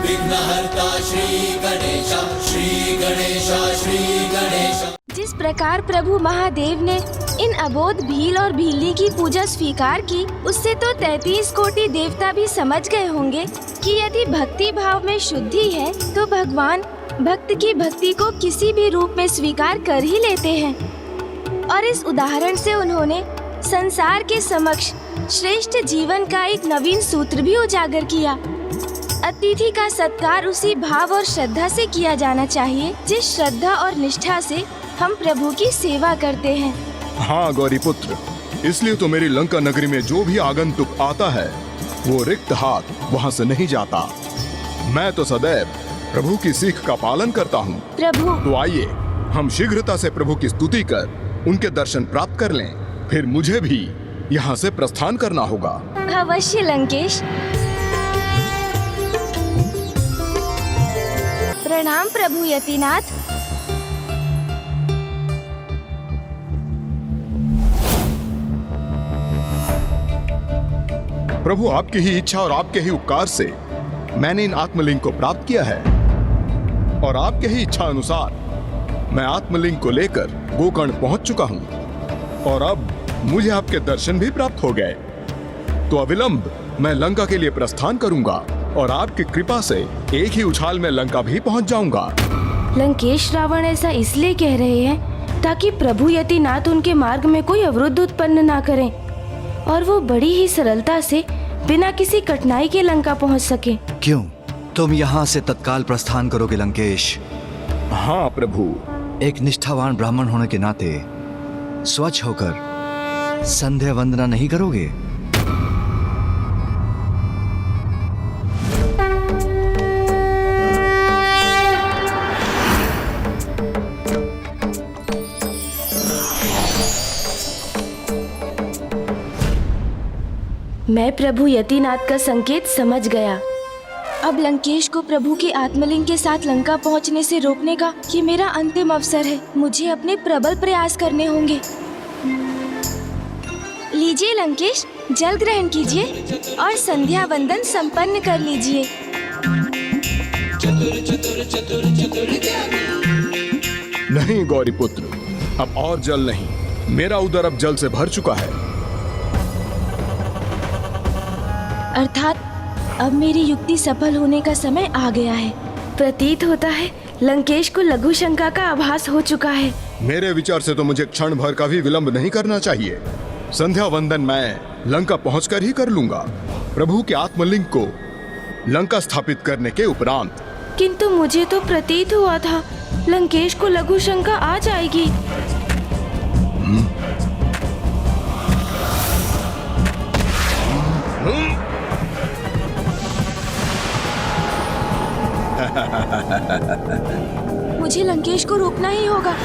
विघ्नहर्ता श्री गणेश, श्री गणेश, श्री गणेश। जिस प्रकार प्रभु महादेव ने इन अबोध भील और भीली की पूजा स्वीकार की, उससे तो 33 कोटि देवता भी समझ गए होंगे कि यदि भक्ति भाव में शुद्धि है तो भगवान भक्त की भक्ति को किसी भी रूप में स्वीकार कर ही लेते हैं। और इस उदाहरण से उन्होंने संसार के समक्ष श्रेष्ठ जीवन का एक नवीन सूत्र भी उजागर किया। अतिथि का सत्कार उसी भाव और श्रद्धा से किया जाना चाहिए जिस श्रद्धा और निष्ठा से हम प्रभु की सेवा करते हैं। हाँ गौरी पुत्र, इसलिए तो मेरी लंका नगरी में जो भी आगंतुक आता है वो रिक्त हाथ वहाँ से नहीं जाता। मैं तो सदैव प्रभु की सीख का पालन करता हूँ। प्रभु, तो आइए हम शीघ्रता से प्रभु की स्तुति कर उनके दर्शन प्राप्त कर लें, फिर मुझे भी यहाँ से प्रस्थान करना होगा। अवश्य लंकेश। प्रणाम प्रभु यतिनाथ। प्रभु, आपकी ही इच्छा और आपके ही उपकार से मैंने इन आत्मलिंग को प्राप्त किया है और आपके ही इच्छा अनुसार मैं आत्मलिंग को लेकर गोकर्ण पहुंच चुका हूं और अब मुझे आपके दर्शन भी प्राप्त हो गए। तो अविलंब मैं लंका के लिए प्रस्थान करूंगा और आपकी कृपा से एक ही उछाल में लंका भी पहुंच जाऊंगा। लंकेश, रावण ऐसा इसलिए कह रहे हैं ताकि प्रभु यतिनाथ उनके मार्ग में कोई अवरोध उत्पन्न ना करें और वो बड़ी ही सरलता से बिना किसी कठिनाई के लंका पहुंच सके। क्यों? तुम यहाँ से तत्काल प्रस्थान करोगे लंकेश? हाँ प्रभु। एक निष्ठावान ब्राह्मण होने के नाते स्वच्छ होकर संध्या वंदना नहीं करोगे? मैं प्रभु यतिनाथ का संकेत समझ गया। अब लंकेश को प्रभु के आत्मलिंग के साथ लंका पहुंचने से रोकने का ये मेरा अंतिम अवसर है। मुझे अपने प्रबल प्रयास करने होंगे। लीजिए लंकेश, जल ग्रहण कीजिए और संध्या वंदन संपन्न कर लीजिए। नहीं गौरी पुत्र, अब और जल नहीं। मेरा उदर अब जल से भर चुका है। अर्थात अब मेरी युक्ति सफल होने का समय आ गया है। प्रतीत होता है लंकेश को लघु शंका का आभास हो चुका है। मेरे विचार से तो मुझे क्षण भर का भी विलंब नहीं करना चाहिए। संध्या वंदन मैं लंका पहुंचकर ही कर लूंगा, प्रभु के आत्मलिंग को लंका स्थापित करने के उपरांत। किंतु मुझे तो प्रतीत हुआ था लंकेश को लघु शंका आ जाएगी। मुझे लंकेश को रोकना ही होगा।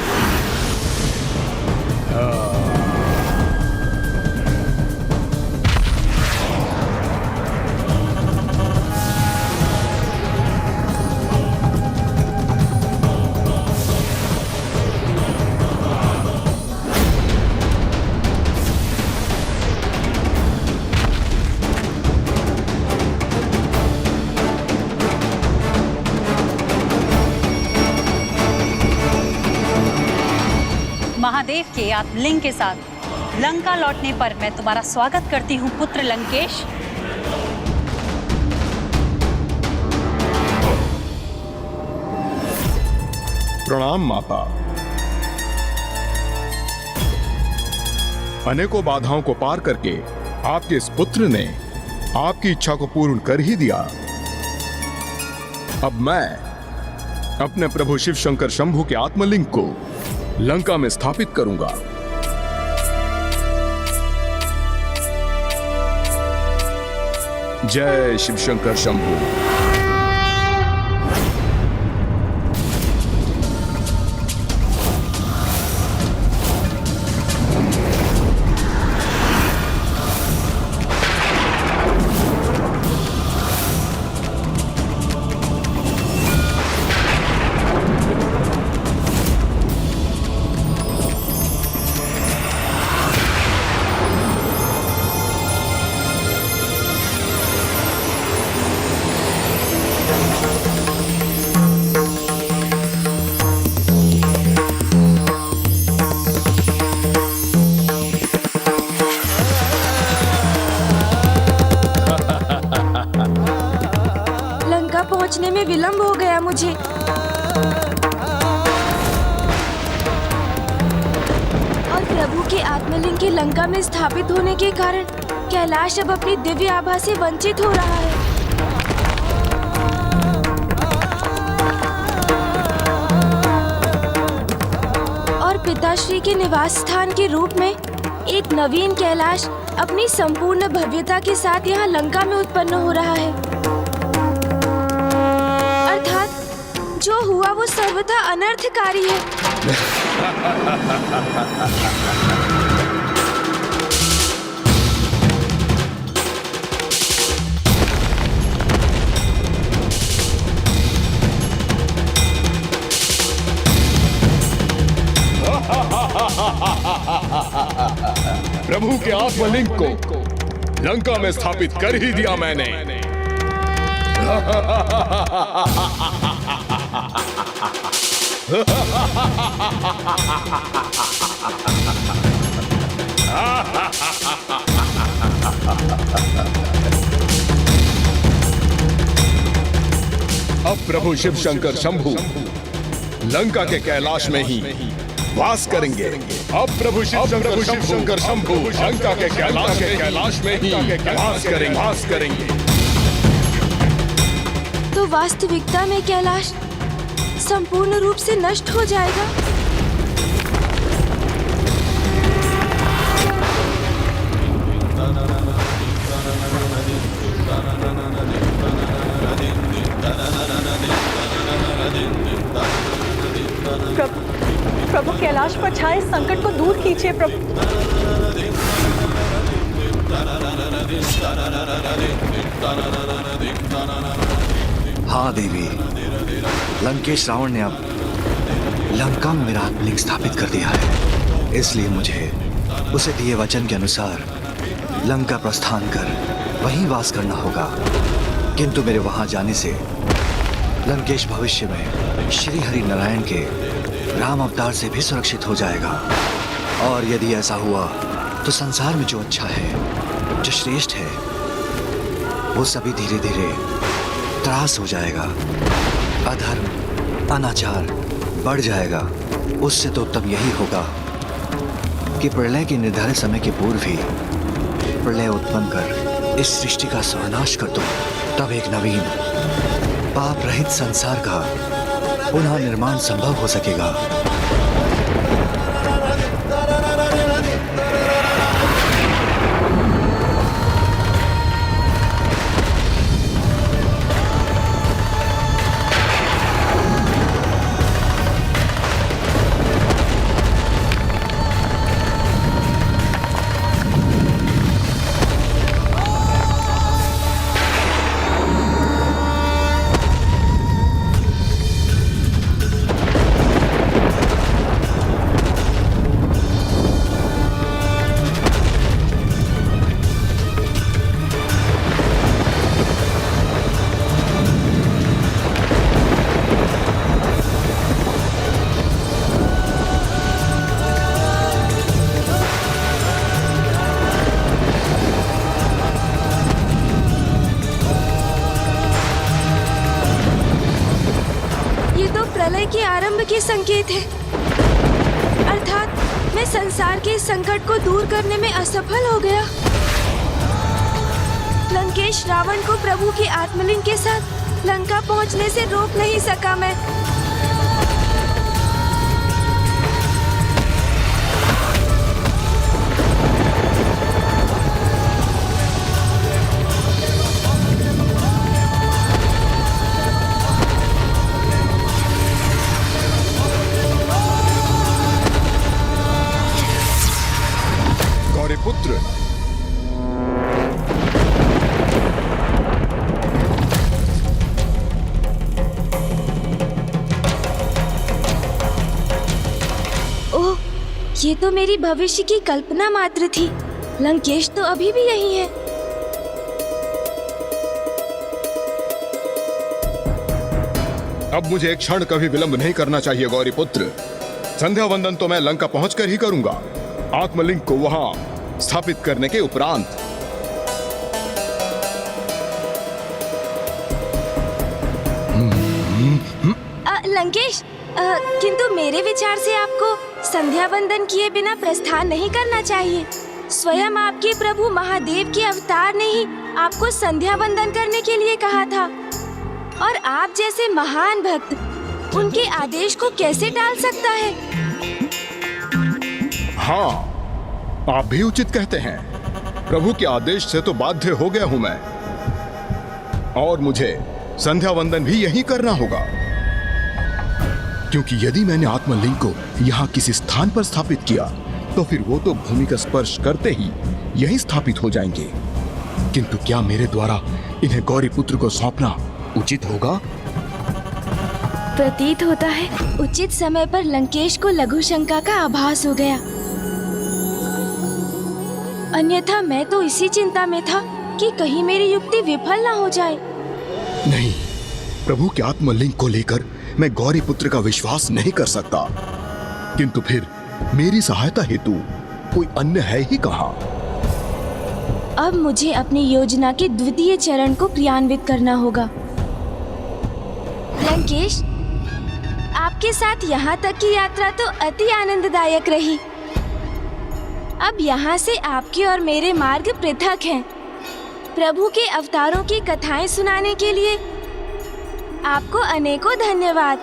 महादेव के आत्मलिंग के साथ लंका लौटने पर मैं तुम्हारा स्वागत करती हूँ पुत्र लंकेश। प्रणाम माता। अनेकों बाधाओं को पार करके आपके इस पुत्र ने आपकी इच्छा को पूर्ण कर ही दिया। अब मैं अपने प्रभु शिव शंकर शंभु के आत्मलिंग को लंका में स्थापित करूंगा। जय शिव शंकर शंभु। लंका पहुंचने में विलंब हो गया मुझे। और प्रभु के आत्मलिंग के लंका में स्थापित होने के कारण कैलाश अब अपनी दिव्य आभा से वंचित हो रहा है। और पिताश्री के निवास स्थान के रूप में एक नवीन कैलाश अपनी संपूर्ण भव्यता के साथ यहाँ लंका में उत्पन्न हो रहा है। अर्थात जो हुआ वो सर्वथा अनर्थकारी है। प्रभु के आत्मलिंग को लंका में स्थापित कर ही दिया मैंने। अब प्रभु शिव शंकर शंभु लंका के कैलाश में ही वास करेंगे। अब प्रभु शिव शंकर शंभु लंका के कैलाश में ही वास करेंगे। तो वास्तविकता में कैलाश संपूर्ण रूप से नष्ट हो जाएगा। प्रभु कैलाश पर छाए संकट को दूर कीजिए प्रभु। हाँ देवी, लंकेश रावण ने अब लंका में मेरा आत्मलिंग स्थापित कर दिया है। इसलिए मुझे उसे दिए वचन के अनुसार लंका प्रस्थान कर वहीं वास करना होगा। किंतु मेरे वहां जाने से लंकेश भविष्य में श्री हरि नारायण के राम अवतार से भी सुरक्षित हो जाएगा। और यदि ऐसा हुआ तो संसार में जो अच्छा है, जो श्रेष्ठ है, वो सभी धीरे धीरे त्रास हो जाएगा। अधर्म, अनाचार बढ़ जाएगा। उससे तो उत्तम यही होगा कि प्रलय के निर्धारित समय के पूर्व ही प्रलय उत्पन्न कर इस सृष्टि का सर्वनाश कर दो। तब एक नवीन पाप रहित संसार का पुनः निर्माण संभव हो सकेगा। प्रलय के आरंभ के संकेत है। अर्थात मैं संसार के इस संकट को दूर करने में असफल हो गया। लंकेश रावण को प्रभु के आत्मलिंग के साथ लंका पहुंचने से रोक नहीं सका मैं। पुत्र, ओह, ये तो मेरी भविष्य की कल्पना मात्र थी। लंकेश तो अभी भी यही है। अब मुझे एक क्षण कभी विलंब नहीं करना चाहिए गौरी पुत्र। संध्या वंदन तो मैं लंका पहुंचकर ही करूंगा, आत्मलिंग को वहां स्थापित करने के उपरांत। लंकेश, किंतु मेरे विचार से आपको संध्या वंदन किए बिना प्रस्थान नहीं करना चाहिए। स्वयं आपके प्रभु महादेव के अवतार ने ही आपको संध्या वंदन करने के लिए कहा था, और आप जैसे महान भक्त उनके आदेश को कैसे टाल सकता है? हाँ, आप भी उचित कहते हैं। प्रभु के आदेश से तो बाध्य हो गया हूं मैं, और मुझे संध्या वंदन भी यही करना होगा, क्योंकि यदि मैंने आत्मलिंग को यहाँ किसी स्थान पर स्थापित किया तो फिर वो तो भूमि का स्पर्श करते ही यही स्थापित हो जाएंगे। किंतु क्या मेरे द्वारा इन्हें गौरी पुत्र को सौंपना उचित होगा? प्रतीत होता है उचित समय पर लंकेश को लघु शंका का आभास हो गया। अन्यथा मैं तो इसी चिंता में था कि कहीं मेरी युक्ति विफल ना हो जाए। नहीं, प्रभु के आत्मलिंग को लेकर मैं गौरी पुत्र का विश्वास नहीं कर सकता, किंतु फिर मेरी सहायता हेतु कोई अन्य है ही कहाँ। अब मुझे अपनी योजना के द्वितीय चरण को क्रियान्वित करना होगा। लंकेश, आपके साथ यहाँ तक की यात्रा तो अति आनंददायक रही। अब यहाँ से आपके और मेरे मार्ग पृथक हैं। प्रभु के अवतारों की कथाएं सुनाने के लिए आपको अनेकों धन्यवाद।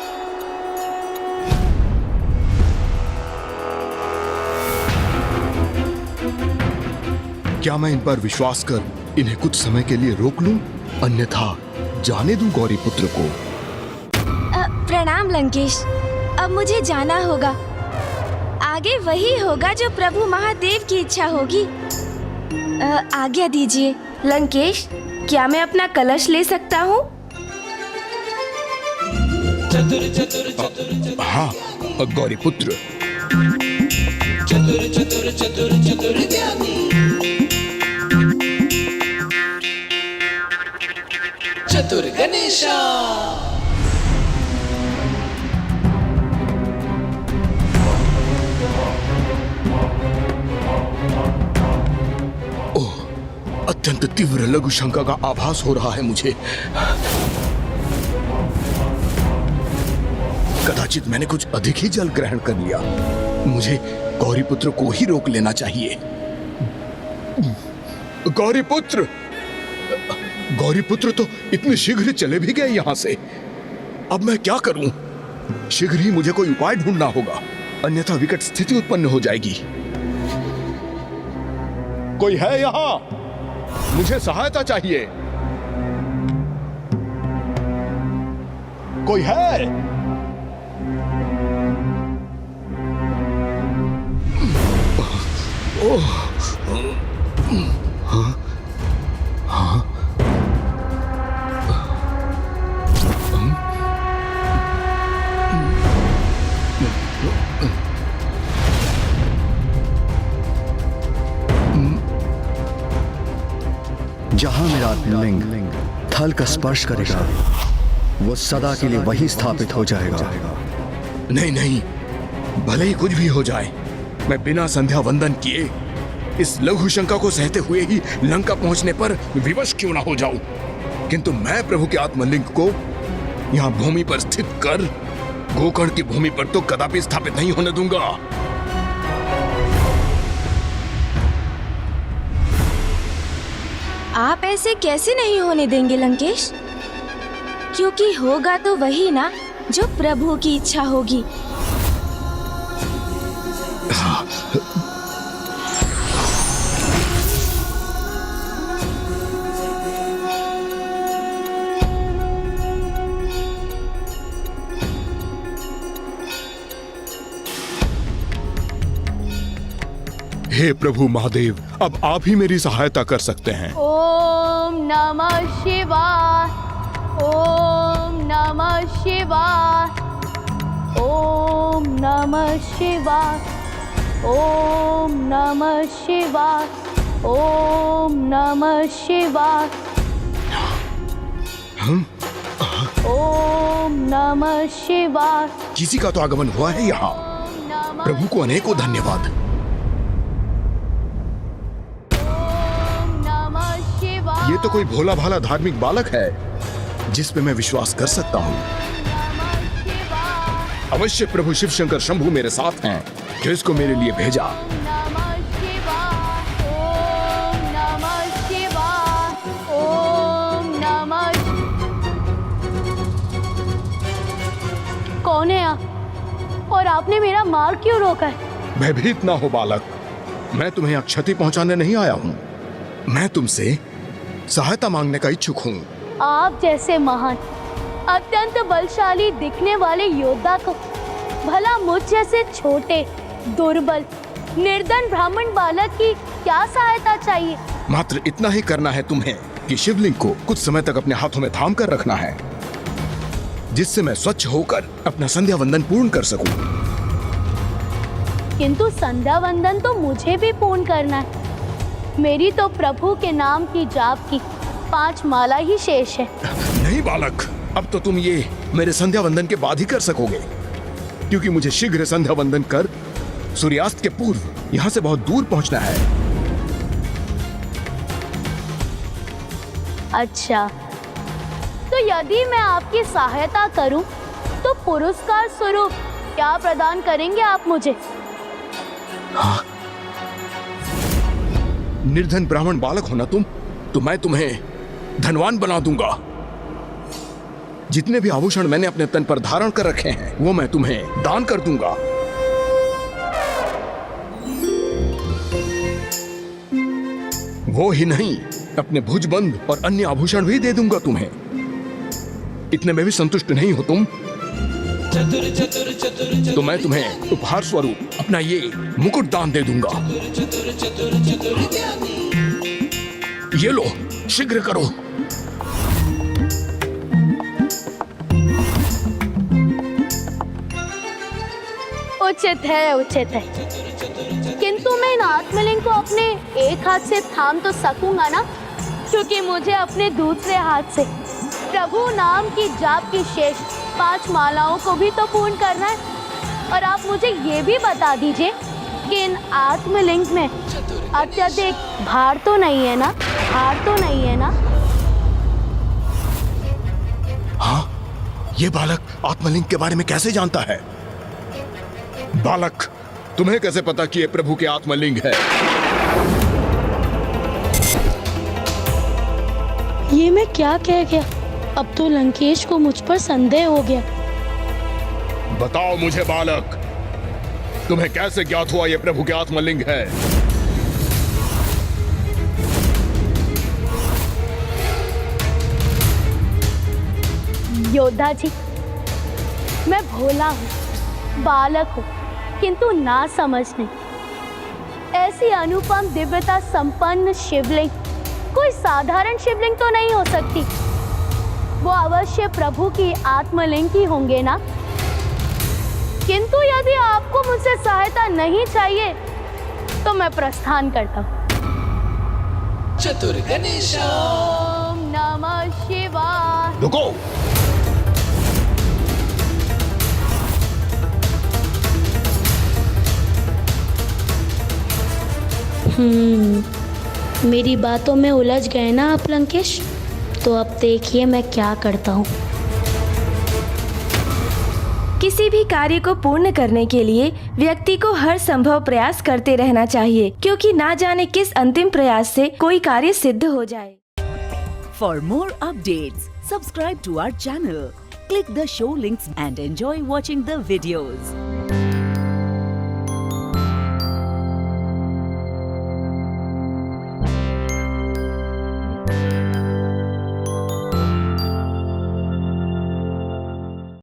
क्या मैं इन पर विश्वास कर इन्हें कुछ समय के लिए रोक लूं? अन्यथा जाने दूं गौरी पुत्र को? प्रणाम लंकेश, अब मुझे जाना होगा। आगे वही होगा जो प्रभु महादेव की इच्छा होगी। आज्ञा दीजिए। लंकेश, क्या मैं अपना कलश ले सकता हूँ? हाँ गौरी पुत्र। चतुर चतुर चतुर चतुर ज्ञानी, चतुर गणेशा। ओह, अत्यंत तीव्र लघु शंका का आभास हो रहा है मुझे। कदाचित मैंने कुछ अधिक ही जल ग्रहण कर लिया। मुझे गौरी पुत्र को ही रोक लेना चाहिए। गौरी पुत्र! गौरी पुत्र तो इतने शीघ्र चले भी गए यहाँ से। अब मैं क्या करूं? शीघ्र ही मुझे कोई उपाय ढूंढना होगा, अन्यथा विकट स्थिति उत्पन्न हो जाएगी। कोई है यहाँ? मुझे सहायता चाहिए। कोई है? ओह, हाँ, हाँ, जहां मेरा आत्मलिंग थल का स्पर्श करेगा, वो सदा के लिए वही स्थापित हो जाएगा। नहीं नहीं, भले ही कुछ भी हो जाए, मैं बिना संध्या वंदन किए इस लघु शंका को सहते हुए ही लंका पहुंचने पर विवश क्यों ना हो जाऊं, किंतु मैं प्रभु के आत्मलिंग को यहाँ भूमि पर स्थित कर गोकर्ण की भूमि पर तो कदापि स्थापित नहीं होने दूंगा। आप ऐसे कैसे नहीं होने देंगे लंकेश? क्योंकि होगा तो वही ना जो प्रभु की इच्छा होगी। हे प्रभु महादेव, अब आप ही मेरी सहायता कर सकते हैं। ओम नमः शिवाय, ओम नमः शिवाय, ओम नमः शिवाय, ओम नमः शिवाय, ओम नमः शिवाय, ओम नमः शिवाय। किसी का तो आगमन हुआ है यहाँ। प्रभु को अनेकों धन्यवाद। ये तो कोई भोला भाला धार्मिक बालक है जिस पे मैं विश्वास कर सकता हूँ। नमः शिवाय। अवश्य प्रभु शिव शंकर शंभु मेरे साथ हैं, जो इसको मेरे लिए भेजा। नमः शिवाय। ओम नमः शिवाय। ओम नमः। कौन है आप? और आपने मेरा मार्ग क्यों रोका है? भयभीत ना हो बालक, मैं तुम्हें यहाँ क्षति पहुंचाने नहीं आया हूँ। मैं तुमसे सहायता मांगने का इच्छुक हूँ। आप जैसे महान, अत्यंत बलशाली दिखने वाले योद्धा को भला मुझ जैसे छोटे, दुर्बल, निर्धन ब्राह्मण बालक की क्या सहायता चाहिए? मात्र इतना ही करना है तुम्हें कि शिवलिंग को कुछ समय तक अपने हाथों में थाम कर रखना है, जिससे मैं स्वच्छ होकर अपना संध्या वंदन पूर्ण कर सकूं। किंतु संध्या वंदन तो मुझे भी पूर्ण करना है। मेरी तो प्रभु के नाम की जाप की 5 माला ही शेष है। नहीं बालक, अब तो तुम ये मेरे संध्या वंदन के बाद ही कर सकोगे, क्योंकि मुझे शीघ्र संध्या वंदन कर सूर्यास्त के पूर्व यहाँ से बहुत दूर पहुँचना है। अच्छा, तो यदि मैं आपकी सहायता करूं, तो पुरस्कार स्वरूप क्या प्रदान करेंगे आप मुझे? हाँ, निर्धन ब्राह्मण बालक हो ना तुम, तो मैं तुम्हें धनवान बना दूंगा। जितने भी आभूषण मैंने अपने तन पर धारण कर रखे हैं, वो मैं तुम्हें दान कर दूंगा। वो ही नहीं, अपने भुजबंद और अन्य आभूषण भी दे दूंगा तुम्हें। इतने में भी संतुष्ट नहीं हो तुम? चतुर चतुर चतुर चतुर तो मैं तुम्हें उपहार स्वरूप अपना ये मुकुट दान दे दूंगा। चतुर चतुर चतुर ज्ञानी। ये लो, शीघ्र करो। उचित है, उचित है। किंतु मैं इन आत्मलिंग को अपने एक हाथ से थाम तो सकूंगा ना, क्योंकि मुझे अपने दूसरे हाथ से प्रभु नाम की जाप की शेष 5 मालाओं को भी तो पूर्ण करना है। और आप मुझे ये भी बता दीजिए कि इन आत्मलिंग में अत्यधिक भार तो नहीं है ना? भार तो नहीं है ना? हाँ, ये बालक आत्मलिंग के बारे में कैसे जानता है? बालक, तुम्हें कैसे पता कि ये प्रभु के आत्मलिंग है? ये मैं क्या कह गया? अब तो लंकेश को मुझ पर संदेह हो गया। बताओ मुझे बालक, तुम्हें कैसे ज्ञात हुआ ये प्रभु के आत्मलिंग है? योद्धा जी, मैं भोला हूँ, बालक हूँ, किंतु ना समझने। ऐसी अनुपम दिव्यता संपन्न शिवलिंग कोई साधारण शिवलिंग तो नहीं हो सकती। वो अवश्य प्रभु की आत्मलिंग ही होंगे ना? किंतु यदि आपको मुझसे सहायता नहीं चाहिए, तो मैं प्रस्थान करता हूँ। चतुर गणेशा। ओम नमः शिवाय। रुको, मेरी बातों में उलझ गए ना आप लंकेश? तो अब देखिए मैं क्या करता हूँ। किसी भी कार्य को पूर्ण करने के लिए व्यक्ति को हर संभव प्रयास करते रहना चाहिए, क्योंकि ना जाने किस अंतिम प्रयास से कोई कार्य सिद्ध हो जाए। For more updates, subscribe to our channel, click the show links and enjoy watching the videos.